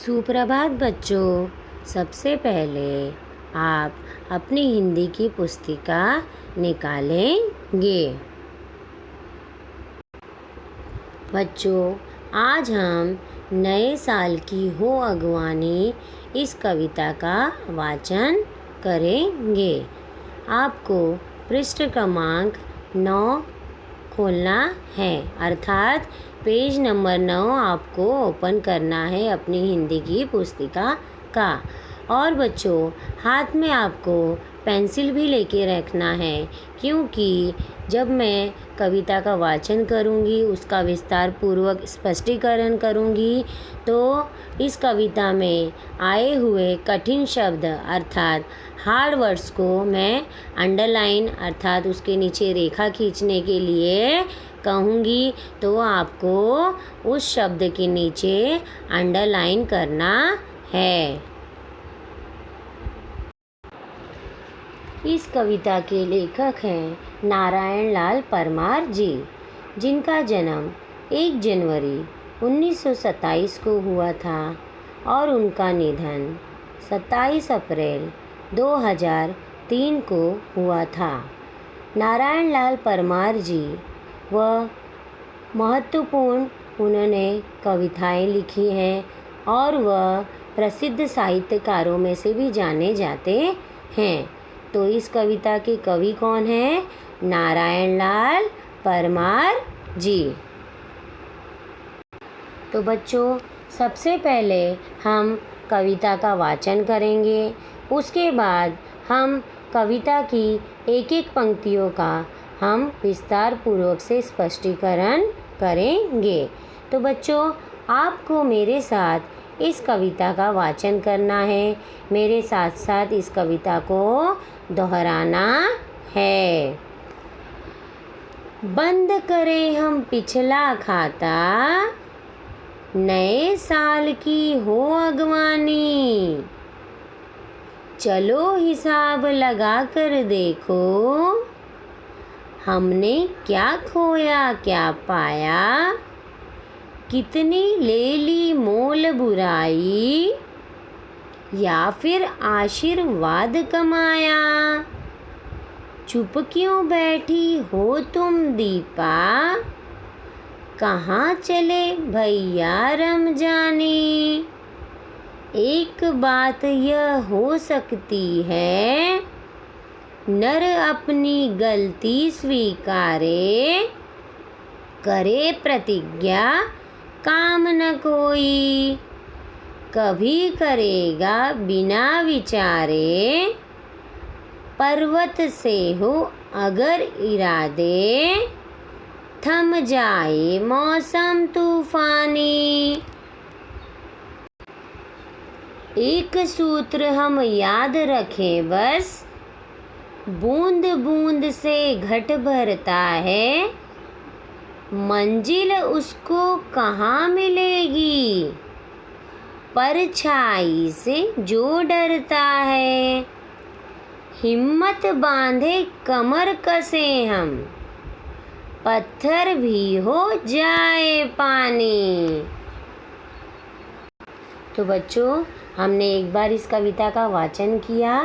सुप्रभात बच्चों। सबसे पहले आप अपनी हिंदी की पुस्तिका निकालेंगे। बच्चों, आज हम नए साल की हो अगवानी इस कविता का वाचन करेंगे। आपको पृष्ठ क्रमांक 9 खोलना है, अर्थात पेज नंबर 9 आपको ओपन करना है अपनी हिंदी की पुस्तिका का। और बच्चों, हाथ में आपको पेंसिल भी लेके रखना है, क्योंकि जब मैं कविता का वाचन करूंगी, उसका विस्तार पूर्वक स्पष्टीकरण करूंगी, तो इस कविता में आए हुए कठिन शब्द अर्थात हार्ड वर्ड्स को मैं अंडरलाइन अर्थात उसके नीचे रेखा खींचने के लिए कहूँगी, तो आपको उस शब्द के नीचे अंडरलाइन करना है। इस कविता के लेखक हैं नारायण लाल परमार जी, जिनका जन्म 1 जनवरी 1927 को हुआ था और उनका निधन 27 अप्रैल 2003 को हुआ था। नारायण लाल परमार जी वह महत्वपूर्ण उन्होंने कविताएं लिखी हैं और वह प्रसिद्ध साहित्यकारों में से भी जाने जाते हैं। तो इस कविता के कवि कौन हैं? नारायण लाल परमार जी। तो बच्चों, सबसे पहले हम कविता का वाचन करेंगे, उसके बाद हम कविता की एक एक पंक्तियों का हम विस्तार पूर्वक से स्पष्टीकरण करेंगे। तो बच्चों, आपको मेरे साथ इस कविता का वाचन करना है, मेरे साथ साथ इस कविता को दोहराना है। बंद करें हम पिछला खाता, नए साल की हो अगवानी। चलो हिसाब लगा कर देखो, हमने क्या खोया क्या पाया। कितनी ले ली मोल बुराई, या फिर आशीर्वाद कमाया। चुप क्यों बैठी हो तुम दीपा, कहाँ चले भैया रमजानी। एक बात यह हो सकती है, नर अपनी गलती स्वीकारे। करे प्रतिज्ञा काम न कोई, कभी करेगा बिना विचारे। पर्वत से हो अगर इरादे, थम जाए मौसम तूफानी। एक सूत्र हम याद रखें बस, बूंद बूंद से घट भरता है। मंजिल उसको कहाँ मिलेगी, परछाई से जो डरता है। हिम्मत बांधे कमर कसे हम, पत्थर भी हो जाए पानी। तो बच्चों, हमने एक बार इस कविता का वाचन किया,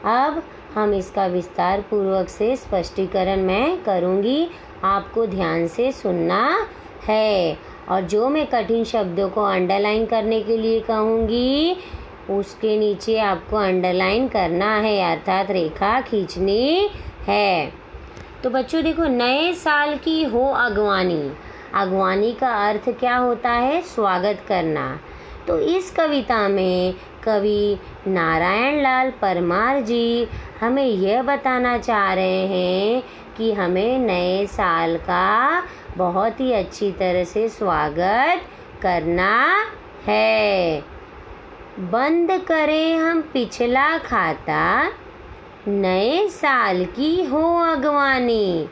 अब हम इसका विस्तार पूर्वक से स्पष्टीकरण मैं करूँगी, आपको ध्यान से सुनना है। और जो मैं कठिन शब्दों को अंडरलाइन करने के लिए कहूँगी, उसके नीचे आपको अंडरलाइन करना है अर्थात रेखा खींचनी है। तो बच्चों देखो, नए साल की हो अगवानी। अगवानी का अर्थ क्या होता है? स्वागत करना। तो इस कविता में कवि नारायण लाल परमार जी हमें यह बताना चाह रहे हैं कि हमें नए साल का बहुत ही अच्छी तरह से स्वागत करना है। बंद करें हम पिछला खाता, नए साल की हो अगवानी।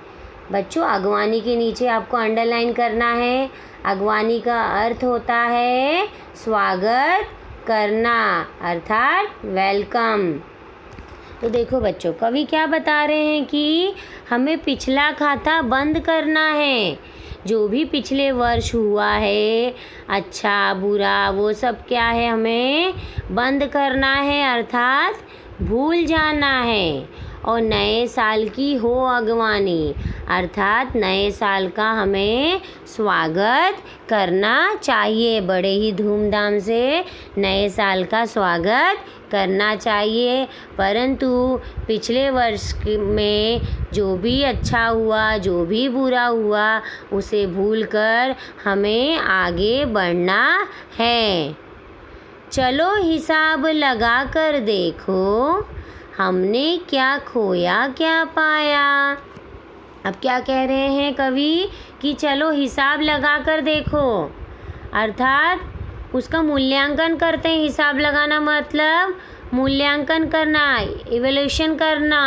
बच्चों, अगवानी के नीचे आपको अंडरलाइन करना है। अगवानी का अर्थ होता है स्वागत करना अर्थात वेलकम। तो देखो बच्चों, कवि क्या बता रहे हैं कि हमें पिछला खाता बंद करना है। जो भी पिछले वर्ष हुआ है, अच्छा बुरा, वो सब क्या है, हमें बंद करना है, अर्थात भूल जाना है। और नए साल की हो अगवानी, अर्थात नए साल का हमें स्वागत करना चाहिए। बड़े ही धूमधाम से नए साल का स्वागत करना चाहिए। परंतु पिछले वर्ष में जो भी अच्छा हुआ, जो भी बुरा हुआ, उसे भूलकर हमें आगे बढ़ना है। चलो हिसाब लगा कर देखो, हमने क्या खोया क्या पाया। अब क्या कह रहे हैं कवि कि चलो हिसाब लगा कर देखो, अर्थात उसका मूल्यांकन करते हैं। हिसाब लगाना मतलब मूल्यांकन करना, इवैल्यूएशन करना।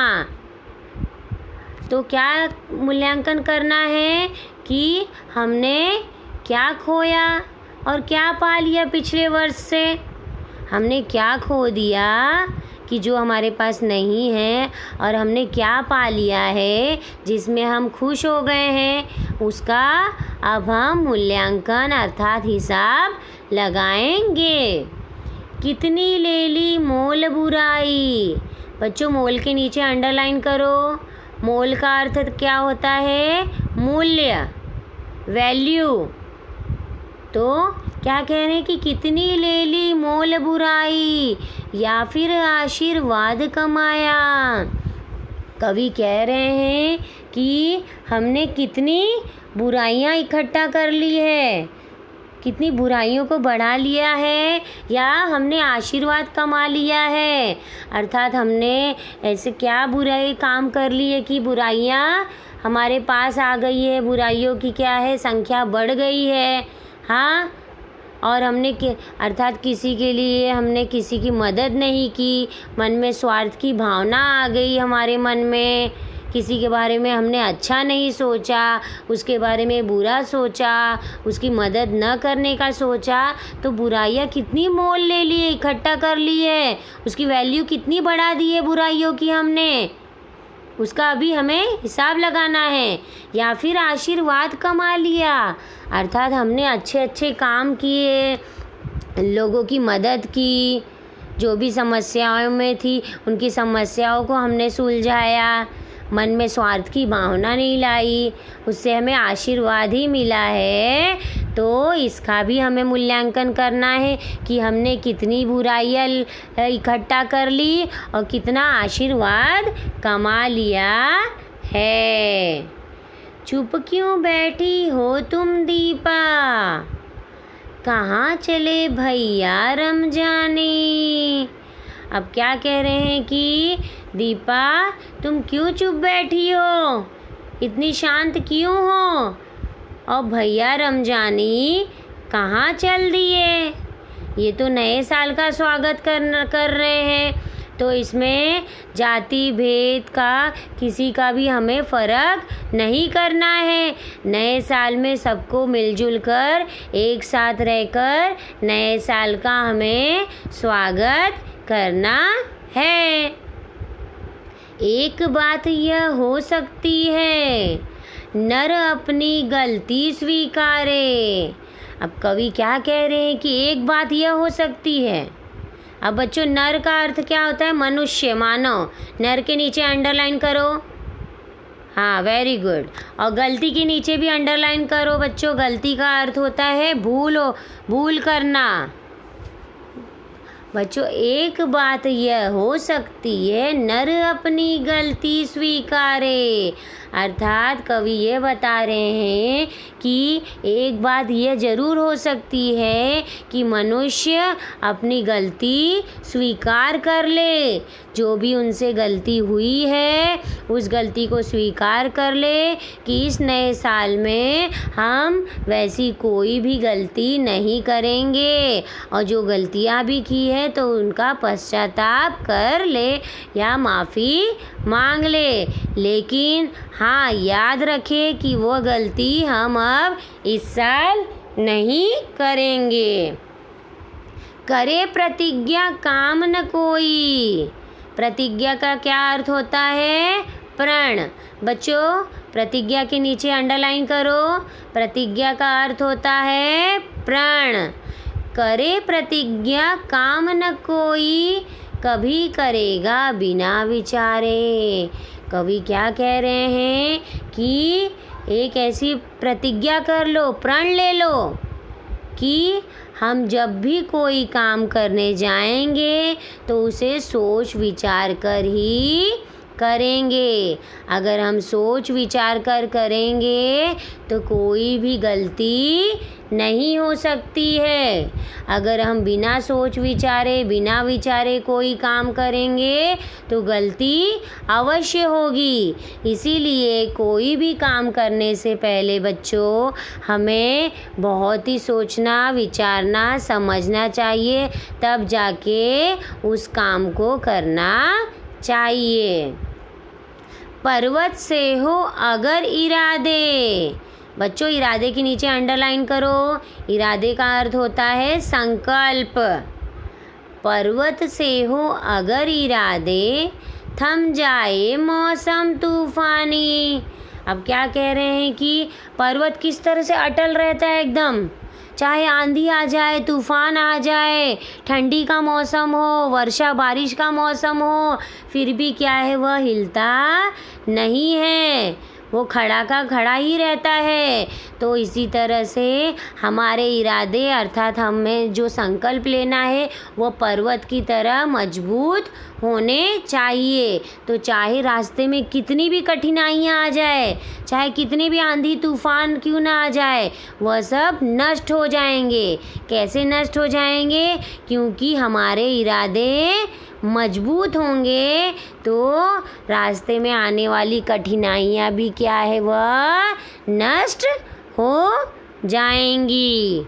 तो क्या मूल्यांकन करना है कि हमने क्या खोया और क्या पा लिया पिछले वर्ष से। हमने क्या खो दिया कि जो हमारे पास नहीं है, और हमने क्या पा लिया है जिसमें हम खुश हो गए हैं, उसका अब हम मूल्यांकन अर्थात हिसाब लगाएंगे। कितनी ले ली मोल बुराई। बच्चों, मोल के नीचे अंडरलाइन करो। मोल का अर्थ क्या होता है, मूल्य, वैल्यू। तो क्या कह रहे हैं कि कितनी ले ली मोल बुराई या फिर आशीर्वाद कमाया। कवि कह रहे हैं कि हमने कितनी बुराइयां इकट्ठा कर ली है, कितनी बुराइयों को बढ़ा लिया है, या हमने आशीर्वाद कमा लिया है। अर्थात हमने ऐसे क्या बुराई काम कर ली है कि बुराइयां हमारे पास आ गई है, बुराइयों की क्या है, संख्या बढ़ गई है। हाँ, और हमने अर्थात किसी के लिए हमने किसी की मदद नहीं की, मन में स्वार्थ की भावना आ गई हमारे मन में, किसी के बारे में हमने अच्छा नहीं सोचा, उसके बारे में बुरा सोचा, उसकी मदद न करने का सोचा। तो बुराइयाँ कितनी मोल ले ली, इकट्ठा कर ली है, उसकी वैल्यू कितनी बढ़ा दी है बुराइयों की हमने, उसका अभी हमें हिसाब लगाना है। या फिर आशीर्वाद कमा लिया, अर्थात हमने अच्छे अच्छे काम किए, लोगों की मदद की, जो भी समस्याओं में थी उनकी समस्याओं को हमने सुलझाया, मन में स्वार्थ की भावना नहीं लाई, उससे हमें आशीर्वाद ही मिला है। तो इसका भी हमें मूल्यांकन करना है कि हमने कितनी बुराइयाँ इकट्ठा कर ली और कितना आशीर्वाद कमा लिया है। चुप क्यों बैठी हो तुम दीपा, कहाँ चले भैया रमजानी। अब क्या कह रहे हैं कि दीपा तुम क्यों चुप बैठी हो, इतनी शांत क्यों हो, और भैया रमजानी कहाँ चल दिए। ये तो नए साल का स्वागत कर रहे हैं, तो इसमें जाति भेद का किसी का भी हमें फ़र्क नहीं करना है। नए साल में सबको मिलजुल कर एक साथ रहकर नए साल का हमें स्वागत करना है। एक बात यह हो सकती है, नर अपनी गलती स्वीकारे। अब कवि क्या कह रहे हैं कि एक बात यह हो सकती है। अब बच्चों, नर का अर्थ क्या होता है, मनुष्य, मानव। नर के नीचे अंडरलाइन करो, हाँ वेरी गुड। और गलती के नीचे भी अंडरलाइन करो बच्चों। गलती का अर्थ होता है भूल करना। बच्चों, एक बात यह हो सकती है, नर अपनी गलती स्वीकारे, अर्थात कवि ये बता रहे हैं कि एक बात यह ज़रूर हो सकती है कि मनुष्य अपनी गलती स्वीकार कर ले। जो भी उनसे गलती हुई है उस गलती को स्वीकार कर ले कि इस नए साल में हम वैसी कोई भी गलती नहीं करेंगे, और जो गलतियां भी की है तो उनका पश्चाताप कर ले या माफ़ी मांग ले। लेकिन हाँ, याद रखें कि वो गलती हम अब इस साल नहीं करेंगे। करे प्रतिज्ञा काम न कोई, प्रतिज्ञा का क्या अर्थ होता है? प्रण। बच्चों प्रतिज्ञा के नीचे अंडरलाइन करो, प्रतिज्ञा का अर्थ होता है प्रण। करे प्रतिज्ञा काम न कोई, कभी करेगा बिना विचारे। कवि क्या कह रहे हैं कि एक ऐसी प्रतिज्ञा कर लो, प्रण ले लो कि हम जब भी कोई काम करने जाएंगे तो उसे सोच विचार कर ही करेंगे। अगर हम सोच विचार कर करेंगे तो कोई भी गलती नहीं हो सकती है। अगर हम बिना सोच विचारे बिना विचारे कोई काम करेंगे तो गलती अवश्य होगी। इसीलिए कोई भी काम करने से पहले बच्चों हमें बहुत ही सोचना, विचारना, समझना चाहिए, तब जाके उस काम को करना चाहिए। पर्वत से हो अगर इरादे। बच्चों इरादे के नीचे अंडरलाइन करो, इरादे का अर्थ होता है संकल्प। पर्वत से हो अगर इरादे, थम जाए मौसम तूफानी। अब क्या कह रहे हैं कि पर्वत किस तरह से अटल रहता है एकदम, चाहे आंधी आ जाए, तूफान आ जाए, ठंडी का मौसम हो, वर्षा बारिश का मौसम हो, फिर भी क्या है वह हिलता नहीं है, वो खड़ा का खड़ा ही रहता है। तो इसी तरह से हमारे इरादे अर्थात हमें जो संकल्प लेना है वो पर्वत की तरह मजबूत होने चाहिए। तो चाहे रास्ते में कितनी भी कठिनाइयाँ आ जाए, चाहे कितनी भी आंधी तूफान क्यों ना आ जाए, वह सब नष्ट हो जाएंगे। कैसे नष्ट हो जाएंगे? क्योंकि हमारे इरादे मजबूत होंगे तो रास्ते में आने वाली कठिनाइयाँ भी क्या है वह नष्ट हो जाएंगी।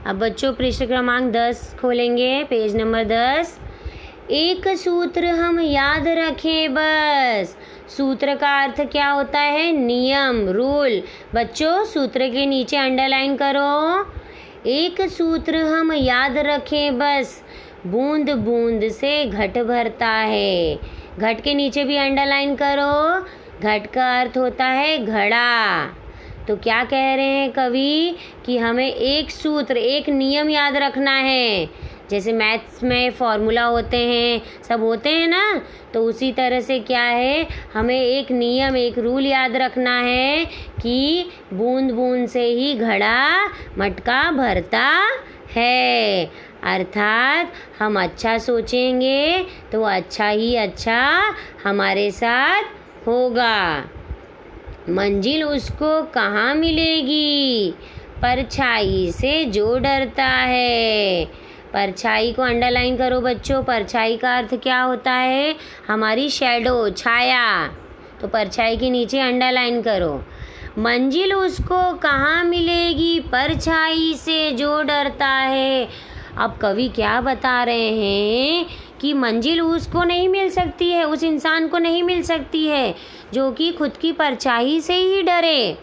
अब बच्चों पृष्ठ क्रमांक 10 खोलेंगे, पेज नंबर 10। एक सूत्र हम याद रखें बस। सूत्र का अर्थ क्या होता है? नियम, रूल। बच्चों सूत्र के नीचे अंडरलाइन करो, एक सूत्र हम याद रखें बस, बूंद बूंद से घट भरता है। घट के नीचे भी अंडरलाइन करो, घट का अर्थ होता है घड़ा। तो क्या कह रहे हैं कवि कि हमें एक सूत्र, एक नियम याद रखना है। जैसे मैथ्स में फॉर्मूला होते हैं, सब होते हैं ना, तो उसी तरह से क्या है हमें एक नियम, एक रूल याद रखना है कि बूंद बूंद से ही घड़ा मटका भरता है। अर्थात हम अच्छा सोचेंगे तो अच्छा ही अच्छा हमारे साथ होगा। मंजिल उसको कहाँ मिलेगी? परछाई से जो डरता है। परछाई को अंडरलाइन करो बच्चों। परछाई का अर्थ क्या होता है? हमारी शैडो, छाया। तो परछाई के नीचे अंडरलाइन करो, मंजिल उसको कहाँ मिलेगी? परछाई से जो डरता है। अब कवि क्या बता रहे हैं कि मंजिल उसको नहीं मिल सकती है, उस इंसान को नहीं मिल सकती है जो कि खुद की परछाई से ही डरे।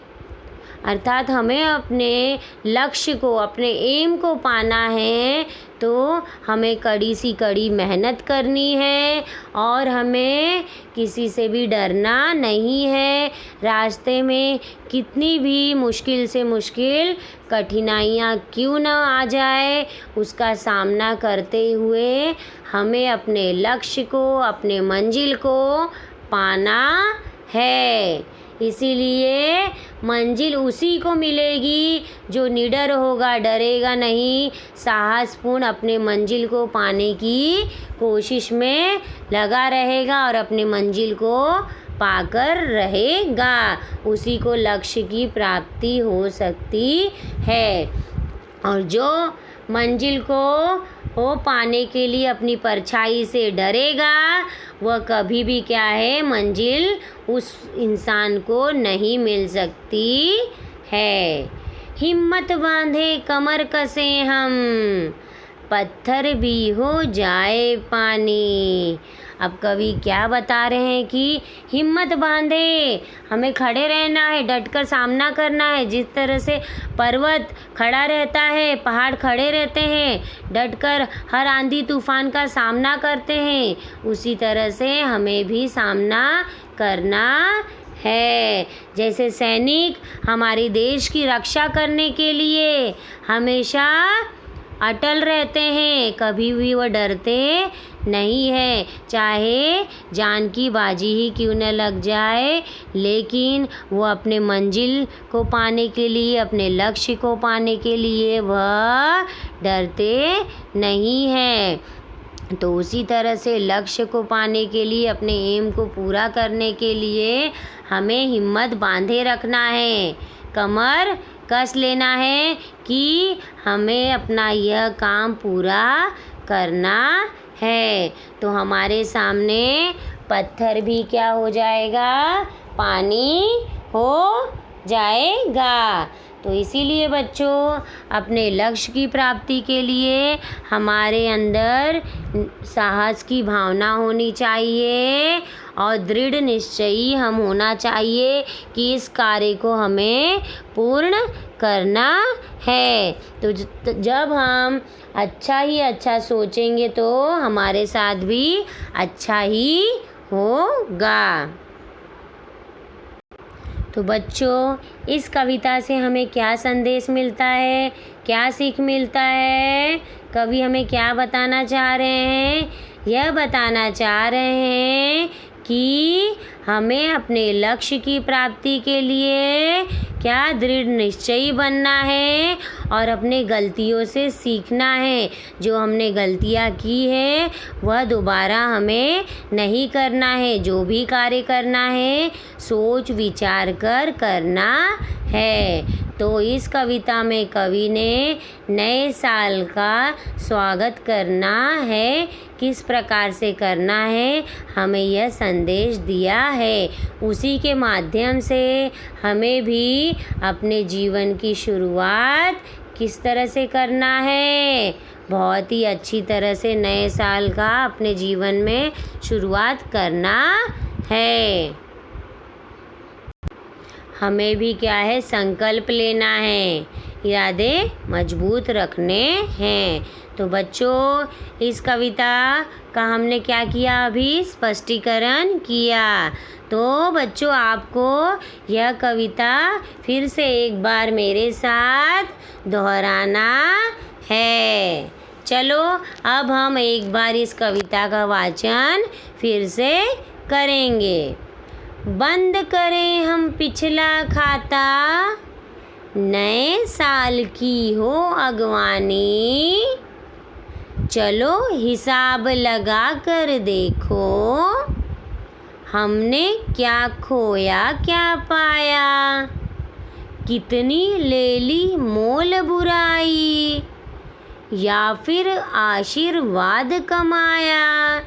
अर्थात हमें अपने लक्ष्य को, अपने एम को पाना है तो हमें कड़ी सी कड़ी मेहनत करनी है और हमें किसी से भी डरना नहीं है। रास्ते में कितनी भी मुश्किल से मुश्किल कठिनाइयाँ क्यों ना आ जाए, उसका सामना करते हुए हमें अपने लक्ष्य को, अपने मंजिल को पाना है। इसीलिए मंजिल उसी को मिलेगी जो निडर होगा, डरेगा नहीं, साहसपूर्ण अपने मंजिल को पाने की कोशिश में लगा रहेगा और अपने मंजिल को पाकर रहेगा। उसी को लक्ष्य की प्राप्ति हो सकती है। और जो मंजिल को पाने के लिए अपनी परछाई से डरेगा वह कभी भी क्या है, मंजिल उस इंसान को नहीं मिल सकती है। हिम्मत बांधे कमर कसे हम। पत्थर भी हो जाए पानी। अब कवि क्या बता रहे हैं कि हिम्मत बांधे, हमें खड़े रहना है, डटकर सामना करना है। जिस तरह से पर्वत खड़ा रहता है, पहाड़ खड़े रहते हैं, डटकर हर आंधी तूफान का सामना करते हैं, उसी तरह से हमें भी सामना करना है। जैसे सैनिक हमारे देश की रक्षा करने के लिए हमेशा अटल रहते हैं, कभी भी वो डरते नहीं है, चाहे जान की बाजी ही क्यों न लग जाए, लेकिन वो अपने मंजिल को पाने के लिए, अपने लक्ष्य को पाने के लिए वह डरते नहीं है। तो उसी तरह से लक्ष्य को पाने के लिए, अपने एम को पूरा करने के लिए हमें हिम्मत बांधे रखना है, कमर कस लेना है कि हमें अपना यह काम पूरा करना है। तो हमारे सामने पत्थर भी क्या हो जाएगा, पानी हो जाएगा। तो इसीलिए बच्चों, अपने लक्ष्य की प्राप्ति के लिए हमारे अंदर साहस की भावना होनी चाहिए और दृढ़ निश्चयी हम होना चाहिए कि इस कार्य को हमें पूर्ण करना है। तो जब हम अच्छा ही अच्छा सोचेंगे तो हमारे साथ भी अच्छा ही होगा। तो बच्चों, इस कविता से हमें क्या संदेश मिलता है, क्या सीख मिलता है? कवि हमें क्या बताना चाह रहे हैं? यह बताना चाह रहे हैं कि हमें अपने लक्ष्य की प्राप्ति के लिए क्या दृढ़ निश्चयी बनना है और अपने गलतियों से सीखना है। जो हमने गलतियाँ की है वह दोबारा हमें नहीं करना है। जो भी कार्य करना है सोच विचार कर करना है। तो इस कविता में कवि ने नए साल का स्वागत करना है, किस प्रकार से करना है, हमें यह संदेश दिया है। उसी के माध्यम से हमें भी अपने जीवन की शुरुआत किस तरह से करना है, बहुत ही अच्छी तरह से नए साल का अपने जीवन में शुरुआत करना है। हमें भी क्या है, संकल्प लेना है, इरादे मजबूत रखने हैं। तो बच्चों, इस कविता का हमने क्या किया, अभी स्पष्टीकरण किया। तो बच्चों, आपको यह कविता फिर से एक बार मेरे साथ दोहराना है। चलो, अब हम एक बार इस कविता का वाचन फिर से करेंगे। बंद करें हम पिछला खाता, नए साल की हो अगवानी। चलो हिसाब लगा कर देखो, हमने क्या खोया क्या पाया। कितनी ले ली मोल बुराई, या फिर आशीर्वाद कमाया।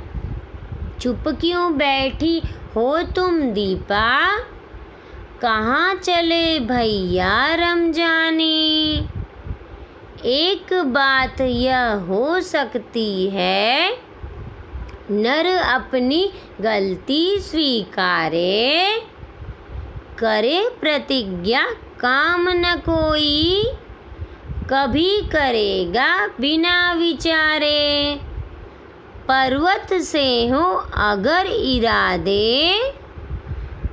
चुप क्यों बैठी हो तुम दीपा, कहाँ चले भैया रमजानी। एक बात यह हो सकती है, नर अपनी गलती स्वीकारे। करे प्रतिज्ञा काम न कोई, कभी करेगा बिना विचारे। पर्वत से हो अगर इरादे,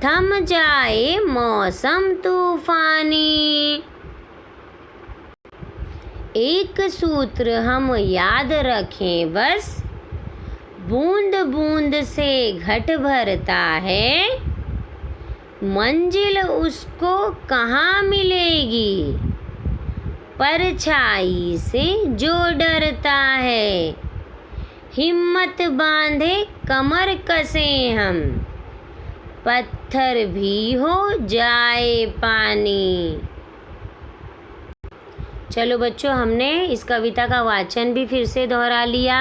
थम जाए मौसम तूफानी। एक सूत्र हम याद रखें बस, बूंद बूंद से घट भरता है। मंजिल उसको कहाँ मिलेगी, परछाई से जो डरता है। हिम्मत बांधे कमर कसे हम, पत्थर भी हो जाए पानी। चलो बच्चों, हमने इस कविता का वाचन भी फिर से दोहरा लिया।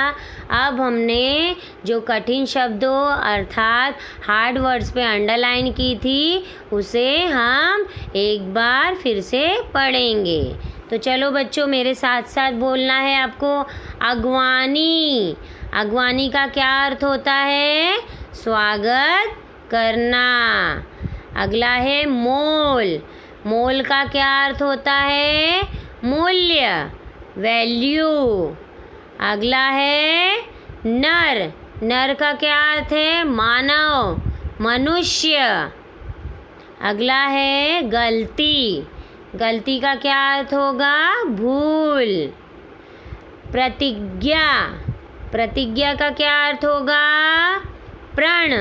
अब हमने जो कठिन शब्दों अर्थात हार्ड वर्ड्स पे अंडरलाइन की थी, उसे हम एक बार फिर से पढ़ेंगे। तो चलो बच्चों, मेरे साथ साथ बोलना है आपको। अगवानी। अगवानी का क्या अर्थ होता है? स्वागत करना। अगला है मोल। मोल का क्या अर्थ होता है? मूल्य, वैल्यू। अगला है नर। नर का क्या अर्थ है? मानव, मनुष्य। अगला है गलती। गलती का क्या अर्थ होगा? भूल। प्रतिज्ञा। प्रतिज्ञा का क्या अर्थ होगा? प्रण।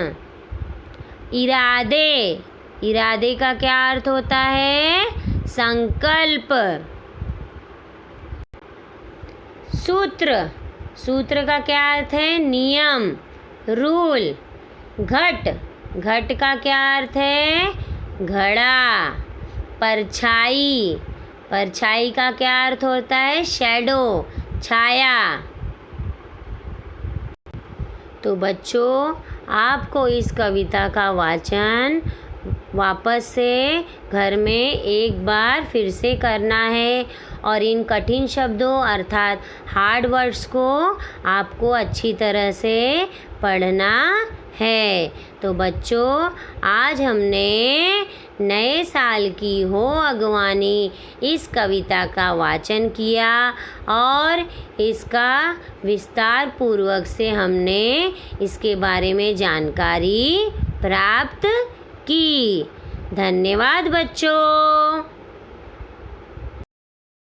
इरादे। इरादे का क्या अर्थ होता है? संकल्प। सूत्र। सूत्र का क्या अर्थ है? नियम, रूल। घट। घट का क्या अर्थ है? घड़ा। परछाई। परछाई का क्या अर्थ होता है? शैडो, छाया। तो बच्चों, आपको इस कविता का वाचन वापस से घर में एक बार फिर से करना है और इन कठिन शब्दों अर्थात हार्ड वर्ड्स को आपको अच्छी तरह से पढ़ना है। तो बच्चों, आज हमने नए साल की हो अगवानी इस कविता का वाचन किया और इसका विस्तार पूर्वक से हमने इसके बारे में जानकारी प्राप्त की। धन्यवाद बच्चों।